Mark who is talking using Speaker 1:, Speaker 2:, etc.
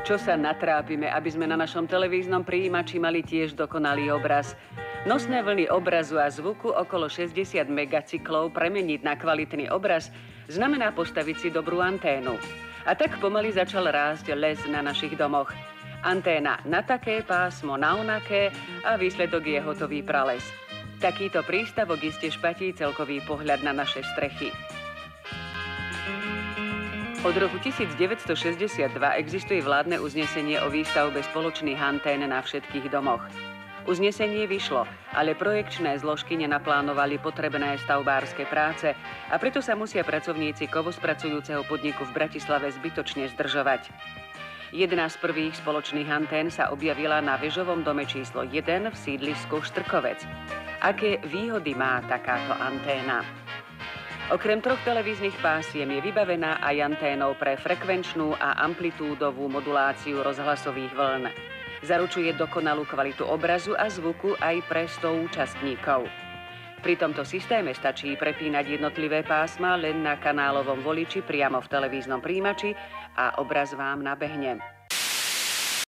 Speaker 1: Čo sa natrápime, aby sme na našom televíznom prijímači mali tiež dokonalý obraz? Nosné vlny obrazu a zvuku okolo 60 megacyklov premeniť na kvalitný obraz znamená postaviť si dobrú anténu. A tak pomaly začal rásť les na našich domoch. Anténa na také, pásmo na onaké a výsledok je hotový prales. Takýto prístavok iste špatí celkový pohľad na naše strechy. Od roku 1962 existuje vládne uznesenie o výstavbe spoločných antén na všetkých domoch. Uznesenie vyšlo, ale projekčné zložky nenaplánovali potrebné stavbárske práce a preto sa musia pracovníci kovospracujúceho podniku v Bratislave zbytočne zdržovať. Jedna z prvých spoločných antén sa objavila na vežovom dome číslo 1 v sídlisku Štrkovec. Aké výhody má takáto anténa? Okrem 3 televíznych pásiem je vybavená aj anténou pre frekvenčnú a amplitúdovú moduláciu rozhlasových vln. Zaručuje dokonalú kvalitu obrazu a zvuku aj pre 100 účastníkov. Pri tomto systéme stačí prepínať jednotlivé pásma len na kanálovom voliči priamo v televíznom prijímači a obraz vám nabehne.